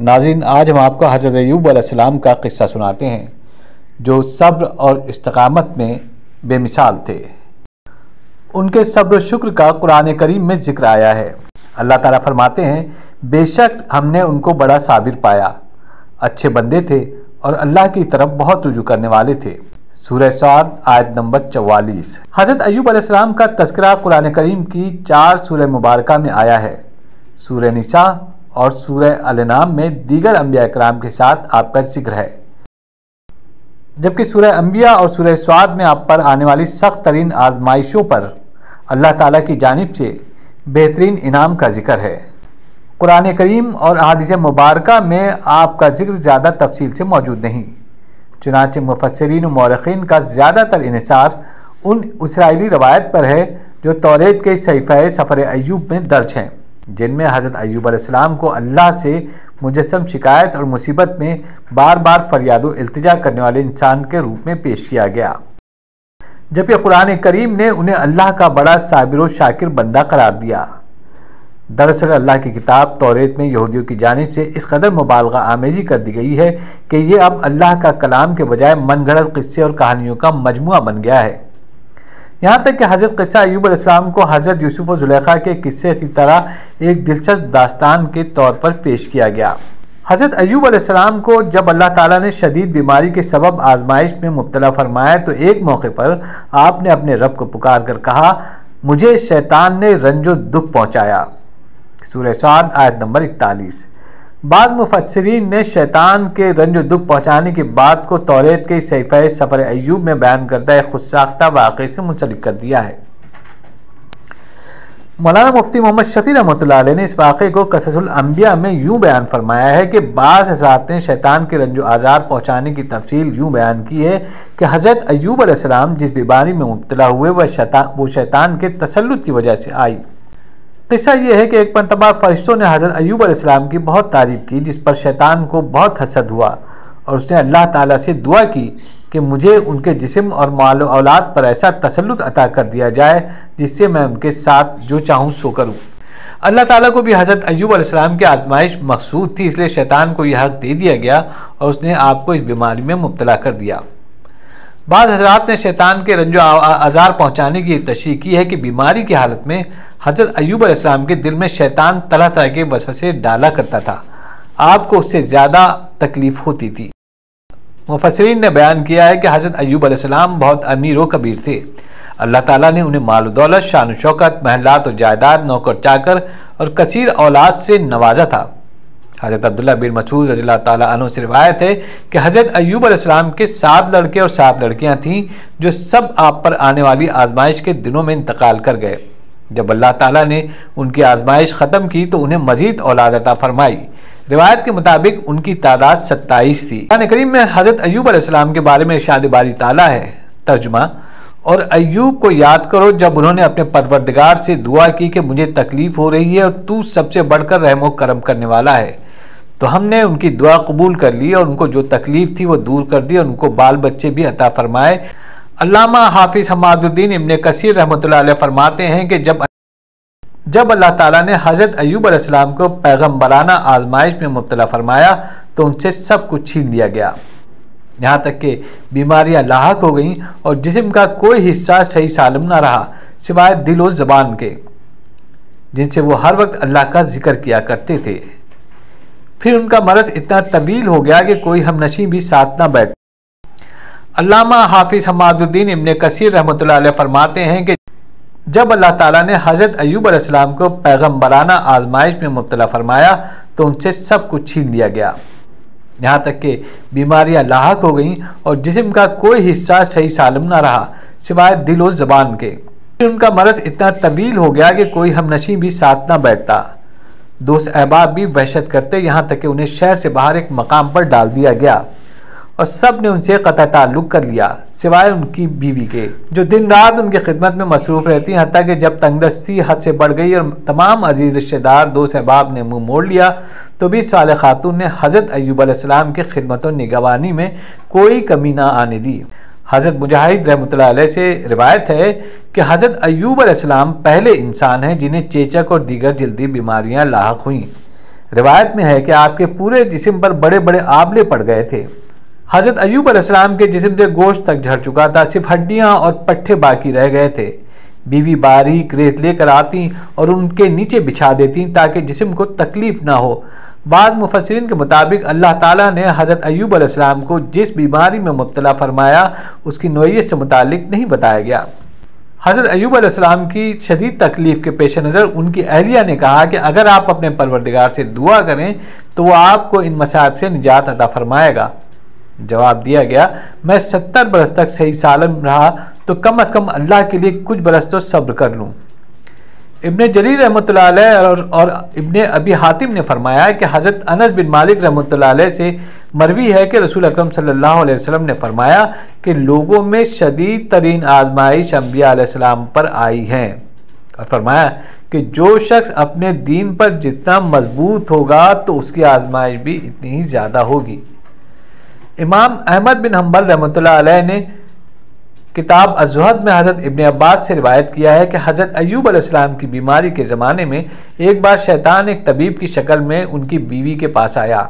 ناظرین، آج ہم آپ کو حضرت ایوب علیہ السلام کا قصہ سناتے ہیں جو صبر اور استقامت میں بے مثال تھے۔ ان کے صبر و شکر کا قرآن کریم میں ذکر آیا ہے۔ اللہ تعالیٰ فرماتے ہیں، بے شک ہم نے ان کو بڑا صابر پایا، اچھے بندے تھے اور اللہ کی طرف بہت رجوع کرنے والے تھے۔ سورہ صاد آیت نمبر 44۔ حضرت ایوب علیہ السلام کا تذکرہ قرآن کریم کی 4 سورہ مبارکہ میں آیا ہے۔ سورہ نساء اور سورہ الانعام میں دیگر انبیاء کرام کے ساتھ آپ کا ذکر ہے، جبکہ سورہ انبیاء اور سورہ صاد میں آپ پر آنے والی سخت ترین آزمائشوں پر اللہ تعالیٰ کی جانب سے بہترین انعام کا ذکر ہے۔ قرآن کریم اور احادیث مبارکہ میں آپ کا ذکر زیادہ تفصیل سے موجود نہیں، چنانچہ مفسرین و مورخین کا زیادہ تر انحصار ان اسرائیلی روایت پر ہے جو توریت کے صحیفہ سفر ایوب میں درج ہیں، جن میں حضرت ایوب علیہ السلام کو اللہ سے مجسم شکایت اور مصیبت میں بار بار فریاد و التجا کرنے والے انسان کے روپ میں پیش کیا گیا، جبکہ قرآن کریم نے انہیں اللہ کا بڑا صابر و شاکر بندہ قرار دیا۔ دراصل اللہ کی کتاب توریت میں یہودیوں کی جانب سے اس قدر مبالغہ آمیزی کر دی گئی ہے کہ یہ اب اللہ کا کلام کے بجائے من گھڑت قصے اور کہانیوں کا مجموعہ بن گیا ہے، یہاں تک کہ حضرت قصہ ایوب علیہ السلام کو حضرت یوسف و زلیخا کے قصے کی طرح ایک دلچسپ داستان کے طور پر پیش کیا گیا۔ حضرت ایوب علیہ السلام کو جب اللہ تعالیٰ نے شدید بیماری کے سبب آزمائش میں مبتلا فرمایا تو ایک موقع پر آپ نے اپنے رب کو پکار کر کہا، مجھے شیطان نے رنج و دکھ پہنچایا۔ سورہ صاد آیت نمبر 41۔ بعض مفسرین نے شیطان کے رنج و دکھ پہنچانے کی بات کو توریت کے صحیفہ سفر ایوب میں بیان کردہ ایک خود ساختہ واقعے سے منسلک کر دیا ہے۔ مولانا مفتی محمد شفیع رحمۃ اللہ علیہ نے اس واقعے کو قصص الانبیاء میں یوں بیان فرمایا ہے کہ بعض حضرات نے شیطان کے رنج و آزار پہنچانے کی تفصیل یوں بیان کی ہے کہ حضرت ایوب علیہ السلام جس بیماری میں مبتلا ہوئے وہ شیطان کے تسلط کی وجہ سے آئی۔ قصہ یہ ہے کہ ایک مرتبہ فرشتوں نے حضرت ایوب علیہ السلام کی بہت تعریف کی، جس پر شیطان کو بہت حسد ہوا اور اس نے اللہ تعالیٰ سے دعا کی کہ مجھے ان کے جسم اور مال و اولاد پر ایسا تسلط عطا کر دیا جائے جس سے میں ان کے ساتھ جو چاہوں سو کروں۔ اللہ تعالیٰ کو بھی حضرت ایوب علیہ السلام کی آزمائش مقصود تھی، اس لیے شیطان کو یہ حق دے دیا گیا اور اس نے آپ کو اس بیماری میں مبتلا کر دیا۔ بعض حضرات نے شیطان کے رنج و آزار پہنچانے کی تشریح کی ہے کہ بیماری کی حالت میں حضرت ایوب علیہ السلام کے دل میں شیطان طرح طرح کے وسوسے ڈالا کرتا تھا، آپ کو اس سے زیادہ تکلیف ہوتی تھی۔ مفسرین نے بیان کیا ہے کہ حضرت ایوب علیہ السلام بہت امیر و کبیر تھے، اللہ تعالیٰ نے انہیں مال و دولت، شان و شوکت، محلات و جائیداد، نوکر چاکر اور کثیر اولاد سے نوازا تھا۔ حضرت عبداللہ بن مسعود رضی اللہ تعالیٰ عنہ سے روایت ہے کہ حضرت ایوب علیہ السلام کے 7 لڑکے اور 7 لڑکیاں تھیں جو سب آپ پر آنے والی آزمائش کے دنوں میں انتقال کر گئے۔ جب اللہ تعالیٰ نے ان کی آزمائش ختم کی تو انہیں مزید اولاد عطا فرمائی۔ روایت کے مطابق ان کی تعداد 27 تھی۔ قرآن کریم میں حضرت ایوب علیہ السلام کے بارے میں ارشاد باری تعالیٰ ہے، ترجمہ، اور ایوب کو یاد کرو جب انہوں نے اپنے پروردگار سے دعا کی کہ مجھے تکلیف ہو رہی ہے اور تو سب سے بڑھ کر رحم و کرم کرنے والا ہے، تو ہم نے ان کی دعا قبول کر لی اور ان کو جو تکلیف تھی وہ دور کر دی اور ان کو بال بچے بھی عطا فرمائے۔ علامہ حافظ حماد الدین ابن کثیر رحمۃ اللہ علیہ فرماتے ہیں کہ جب اللہ تعالیٰ نے حضرت ایوب علیہ السلام کو پیغمبرانہ آزمائش میں مبتلا فرمایا تو ان سے سب کچھ چھین لیا گیا، یہاں تک کہ بیماریاں لاحق ہو گئیں اور جسم کا کوئی حصہ صحیح سالم نہ رہا سوائے دل و زبان کے، جن سے وہ ہر وقت اللہ کا ذکر کیا کرتے تھے۔ پھر ان کا مرض اتنا طویل ہو گیا کہ کوئی ہم نشیں بھی ساتھ نہ بیٹھ۔ علامہ حافظ حماد الدین ابن کثیر رحمۃ اللہ علیہ فرماتے ہیں کہ جب اللہ تعالیٰ نے حضرت ایوب علیہ السلام کو پیغمبرانہ آزمائش میں مبتلا فرمایا تو ان سے سب کچھ چھین لیا گیا، یہاں تک کہ بیماریاں لاحق ہو گئیں اور جسم کا کوئی حصہ صحیح سالم نہ رہا سوائے دل و زبان کے۔ پھر ان کا مرض اتنا طویل ہو گیا کہ کوئی ہم نشیں بھی ساتھ نہ بیٹھتا، دوست احباب بھی وحشت کرتے، یہاں تک کہ انہیں شہر سے باہر ایک مقام پر ڈال دیا گیا اور سب نے ان سے قطع تعلق کر لیا سوائے ان کی بیوی کے، جو دن رات ان کی خدمت میں مصروف رہتی، حتیٰ کہ جب تنگ دستی حد سے بڑھ گئی اور تمام عزیز رشتہ دار دوست احباب نے منہ موڑ لیا تو بھی صالح خاتون نے حضرت ایوب علیہ السلام کی خدمت و نگہبانی میں کوئی کمی نہ آنے دی۔ حضرت مجاہد رحمۃ اللہ علیہ سے روایت ہے کہ حضرت ایوب علیہ السلام پہلے انسان ہیں جنہیں چیچک اور دیگر جلدی بیماریاں لاحق ہوئیں۔ روایت میں ہے کہ آپ کے پورے جسم پر بڑے بڑے آبلے پڑ گئے تھے۔ حضرت ایوب علیہ السلام کے جسم سے گوشت تک جھڑ چکا تھا، صرف ہڈیاں اور پٹھے باقی رہ گئے تھے۔ بیوی باریک ریت لے کر آتی اور ان کے نیچے بچھا دیتی تاکہ جسم کو تکلیف نہ ہو۔ بعض مفسرین کے مطابق اللہ تعالیٰ نے حضرت ایوب علیہ السلام کو جس بیماری میں مبتلا فرمایا اس کی نوعیت سے متعلق نہیں بتایا گیا۔ حضرت ایوب علیہ السلام کی شدید تکلیف کے پیش نظر ان کی اہلیہ نے کہا کہ اگر آپ اپنے پروردگار سے دعا کریں تو وہ آپ کو ان مصائب سے نجات عطا فرمائے گا۔ جواب دیا گیا، میں 70 برس تک صحیح سالم رہا تو کم از کم اللہ کے لیے کچھ برس تو صبر کر لوں۔ ابن جریر رحمۃ اللہ علیہ اور ابن ابی حاتم نے فرمایا کہ حضرت انس بن مالک رحمۃ اللہ علیہ سے مروی ہے کہ رسول اکرم صلی اللہ علیہ وسلم نے فرمایا کہ لوگوں میں شدید ترین آزمائش انبیاء علیہ السلام پر آئی ہیں، اور فرمایا کہ جو شخص اپنے دین پر جتنا مضبوط ہوگا تو اس کی آزمائش بھی اتنی ہی زیادہ ہوگی۔ امام احمد بن حنبل رحمۃ اللہ علیہ نے کتاب الزہد میں حضرت ابن عباس سے روایت کیا ہے کہ حضرت ایوب علیہ السلام کی بیماری کے زمانے میں ایک بار شیطان ایک طبیب کی شکل میں ان کی بیوی کے پاس آیا۔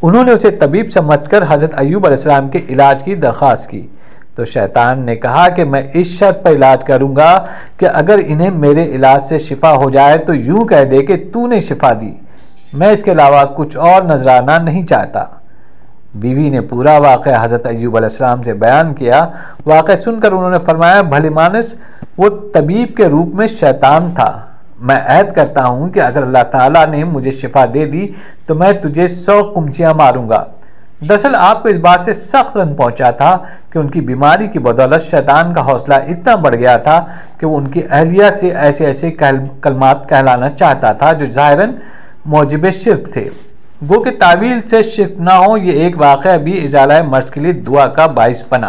انہوں نے اسے طبیب سمجھ کر حضرت ایوب علیہ السلام کے علاج کی درخواست کی تو شیطان نے کہا کہ میں اس شرط پر علاج کروں گا کہ اگر انہیں میرے علاج سے شفا ہو جائے تو یوں کہہ دے کہ تو نے شفا دی، میں اس کے علاوہ کچھ اور نذرانہ نہیں چاہتا۔ بیوی نے پورا واقعہ حضرت ایوب علیہ السلام سے بیان کیا۔ واقعہ سن کر انہوں نے فرمایا، بھلی مانس وہ طبیب کے روپ میں شیطان تھا، میں عہد کرتا ہوں کہ اگر اللہ تعالیٰ نے مجھے شفا دے دی تو میں تجھے 100 قمچیاں ماروں گا۔ دراصل آپ کو اس بات سے سخت رنج پہنچا تھا کہ ان کی بیماری کی بدولت شیطان کا حوصلہ اتنا بڑھ گیا تھا کہ وہ ان کی اہلیہ سے ایسے ایسے کلمات کہلانا چاہتا تھا جو ظاہراً موجب شرک تھے۔ گو کہ تعویل سے شرک نہ ہو، یہ ایک واقعہ بھی ازالہ مرض کے لیے دعا کا باعث بنا۔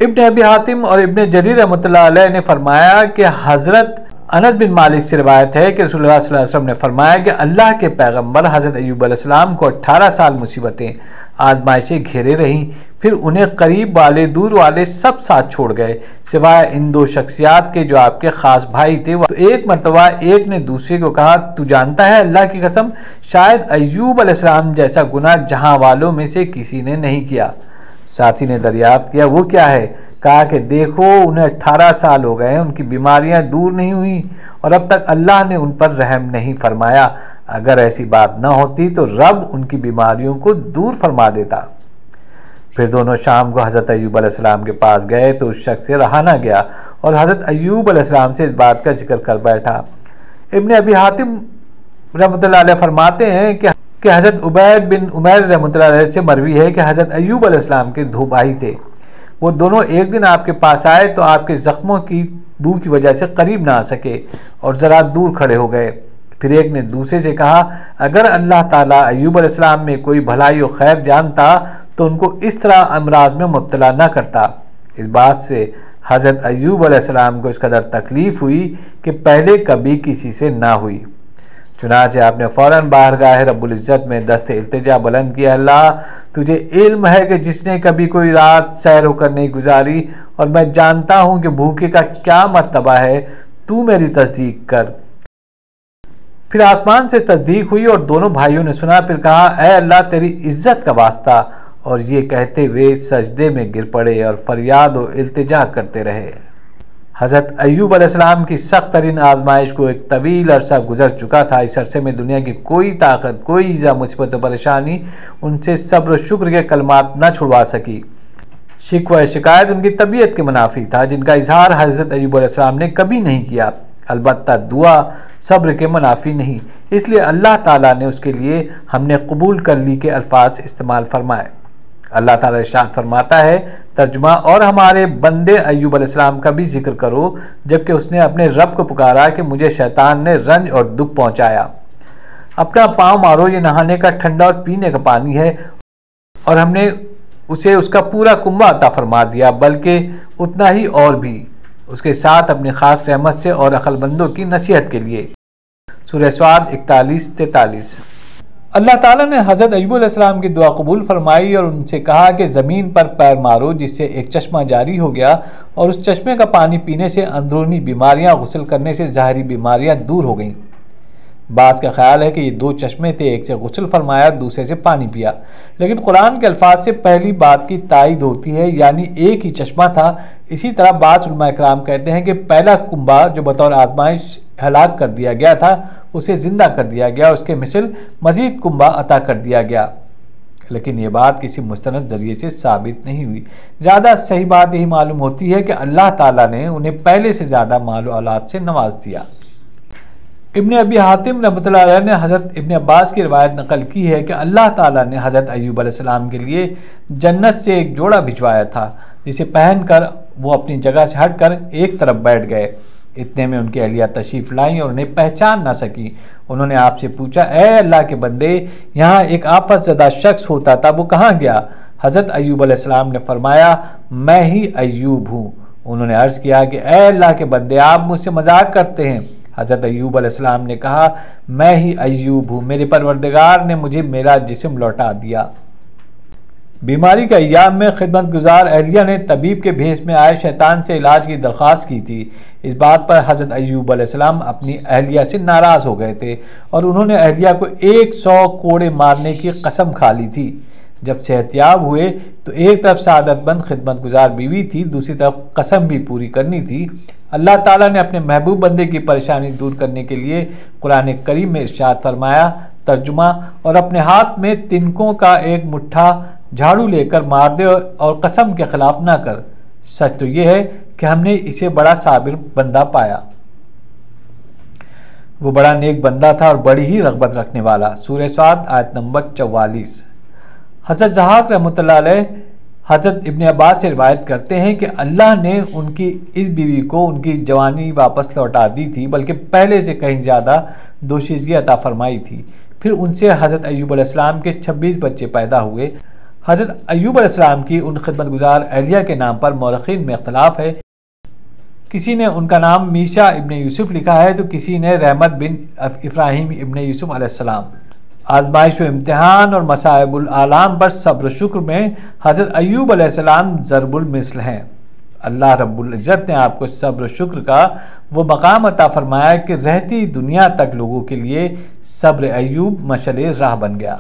ابن ابی حاتم اور ابن جریر رحمۃ اللہ علیہ نے فرمایا کہ حضرت انس بن مالک سے روایت ہے کہ رسول اللہ صلی اللہ علیہ وسلم نے فرمایا کہ اللہ کے پیغمبر حضرت ایوب علیہ السلام کو 18 سال مصیبتیں آزمائشیں گھیرے رہیں، پھر انہیں قریب والے دور والے سب ساتھ چھوڑ گئے سوائے ان 2 شخصیات کے جو آپ کے خاص بھائی تھے۔ تو ایک مرتبہ ایک نے دوسرے کو کہا، تو جانتا ہے اللہ کی قسم شاید ایوب علیہ السلام جیسا گناہ جہاں والوں میں سے کسی نے نہیں کیا۔ ساتھی نے دریافت کیا، وہ کیا ہے؟ کہا کہ دیکھو انہیں 18 سال ہو گئے، ان کی بیماریاں دور نہیں ہوئیں اور اب تک اللہ نے ان پر رحم نہیں فرمایا۔ اگر ایسی بات نہ ہوتی تو رب ان کی بیماریوں کو دور فرما دیتا۔ پھر دونوں شام کو حضرت ایوب علیہ السلام کے پاس گئے تو اس شخص سے رہا نہ گیا اور حضرت ایوب علیہ السلام سے اس بات کا ذکر کر بیٹھا۔ ابن ابی حاتم رحمۃ اللہ علیہ فرماتے ہیں کہ حضرت عبید بن عمیر رحمۃ اللہ علیہ سے مروی ہے کہ حضرت ایوب علیہ السلام کے 2 بھائی تھے، وہ دونوں ایک دن آپ کے پاس آئے تو آپ کے زخموں کی بو کی وجہ سے قریب نہ آ سکے اور ذرا دور کھڑے ہو گئے۔ پھر ایک نے دوسرے سے کہا، اگر اللہ تعالیٰ ایوب علیہ السلام میں کوئی بھلائی و خیر جانتا تو ان کو اس طرح امراض میں مبتلا نہ کرتا۔ اس بات سے حضرت ایوب علیہ السلام کو اس قدر تکلیف ہوئی کہ پہلے کبھی کسی سے نہ ہوئی۔ چنانچہ آپ نے فوراً بارگاہ رب العزت میں دست التجا بلند کیا، اللہ تجھے علم ہے کہ جس نے کبھی کوئی رات سیر ہو کر نہیں گزاری اور میں جانتا ہوں کہ بھوکے کا کیا مرتبہ ہے، تو میری تصدیق کر۔ پھر آسمان سے تصدیق ہوئی اور دونوں بھائیوں نے سنا، پھر کہا، اے اللہ تیری عزت کا واسطہ، اور یہ کہتے ہوئے سجدے میں گر پڑے اور فریاد و التجا کرتے رہے۔ حضرت ایوب علیہ السلام کی سخت ترین آزمائش کو ایک طویل عرصہ گزر چکا تھا۔ اس عرصے میں دنیا کی کوئی طاقت، کوئی ایذا، مصیبت و پریشانی ان سے صبر و شکر کے کلمات نہ چھڑوا سکی۔ شکوہ شکایت ان کی طبیعت کے منافی تھا جن کا اظہار حضرت ایوب علیہ السلام نے کبھی نہیں کیا، البتہ دعا صبر کے منافی نہیں، اس لیے اللہ تعالیٰ نے اس کے لیے ہم نے قبول کر لی کے الفاظ استعمال فرمائے۔ اللہ تعالیٰ ارشاد فرماتا ہے، ترجمہ، اور ہمارے بندے ایوب علیہ السلام کا بھی ذکر کرو جبکہ اس نے اپنے رب کو پکارا کہ مجھے شیطان نے رنج اور دکھ پہنچایا۔ اپنا پاؤں مارو، یہ نہانے کا ٹھنڈا اور پینے کا پانی ہے، اور ہم نے اسے اس کا پورا کنبہ عطا فرما دیا، بلکہ اتنا ہی اور بھی، اس کے ساتھ اپنی خاص رحمت سے اور عقل مندوں کی نصیحت کے لیے۔ سورہ سعد 41-43۔ اللہ تعالیٰ نے حضرت ایوب علیہ السلام کی دعا قبول فرمائی اور ان سے کہا کہ زمین پر پیر مارو، جس سے ایک چشمہ جاری ہو گیا، اور اس چشمے کا پانی پینے سے اندرونی بیماریاں، غسل کرنے سے ظاہری بیماریاں دور ہو گئیں۔ بعض کا خیال ہے کہ یہ دو چشمے تھے، ایک سے غسل فرمایا دوسرے سے پانی پیا، لیکن قرآن کے الفاظ سے پہلی بات کی تائید ہوتی ہے، یعنی ایک ہی چشمہ تھا۔ اسی طرح بعض علماء کرام کہتے ہیں کہ پہلا کنبہ جو بطور آزمائش ہلاک کر دیا گیا تھا اسے زندہ کر دیا گیا، اس کے مثل مزید کنبہ عطا کر دیا گیا، لیکن یہ بات کسی مستند ذریعے سے ثابت نہیں ہوئی۔ زیادہ صحیح بات یہی معلوم ہوتی ہے کہ اللہ تعالیٰ نے انہیں پہلے سے زیادہ مال و اولاد سے نواز دیا۔ ابن ابی حاتم رحمۃ اللہ علیہ نے حضرت ابن عباس کی روایت نقل کی ہے کہ اللہ تعالیٰ نے حضرت ایوب علیہ السلام کے لیے جنت سے ایک جوڑا بھجوایا تھا، جسے پہن کر وہ اپنی جگہ سے ہٹ کر ایک طرف بیٹھ گئے۔ اتنے میں ان کی اہلیہ تشریف لائیں اور انہیں پہچان نہ سکی۔ انہوں نے آپ سے پوچھا، اے اللہ کے بندے، یہاں ایک آفت زدہ شخص ہوتا تھا، وہ کہاں گیا؟ حضرت ایوب علیہ السلام نے فرمایا، میں ہی ایوب ہوں۔ انہوں نے عرض کیا کہ اے اللہ کے بندے، آپ مجھ سے مذاق کرتے ہیں۔ حضرت ایوب علیہ السلام نے کہا، میں ہی ایوب ہوں، میرے پروردگار نے مجھے میرا جسم لوٹا دیا۔ بیماری کے ایام میں خدمت گزار اہلیہ نے طبیب کے بھیس میں آئے شیطان سے علاج کی درخواست کی تھی۔ اس بات پر حضرت ایوب علیہ السلام اپنی اہلیہ سے ناراض ہو گئے تھے اور انہوں نے اہلیہ کو 100 کوڑے مارنے کی قسم کھا لی تھی۔ جب صحت یاب ہوئے تو ایک طرف سعادت مند خدمت گزار بیوی تھی، دوسری طرف قسم بھی پوری کرنی تھی۔ اللہ تعالیٰ نے اپنے محبوب بندے کی پریشانی دور کرنے کے لیے قرآن کریم میں ارشاد فرمایا، ترجمہ، اور اپنے ہاتھ میں تنکوں کا ایک مٹھا جھاڑو لے کر مار دے اور قسم کے خلاف نہ کر، سچ تو یہ ہے کہ ہم نے اسے بڑا صابر بندہ پایا۔ وہ بڑا نیک بندہ تھا اور بڑی ہی رغبت رکھنے والا۔ سورہ صاد آیت نمبر 44۔ حضرت ضحاک رحمۃ اللہ علیہ حضرت ابن عباس سے روایت کرتے ہیں کہ اللہ نے ان کی اس بیوی کو ان کی جوانی واپس لوٹا دی تھی، بلکہ پہلے سے کہیں زیادہ دوشیزگی عطا فرمائی تھی۔ پھر ان سے حضرت ایوب علیہ السلام کے 26 بچے پیدا ہوئے۔ حضرت ایوب علیہ السلام کی ان خدمت گزار اہلیہ کے نام پر مورخین میں اختلاف ہے۔ کسی نے ان کا نام میشا ابن یوسف لکھا ہے تو کسی نے رحمت بن ابراہیم ابن یوسف علیہ السلام۔ آزمائش و امتحان اور مصائب العالم پر صبر و شکر میں حضرت ایوب علیہ السلام ضرب المثل ہیں۔ اللہ رب العزت نے آپ کو صبر و شکر کا وہ مقام عطا فرمایا کہ رہتی دنیا تک لوگوں کے لیے صبر ایوب مشعل راہ بن گیا۔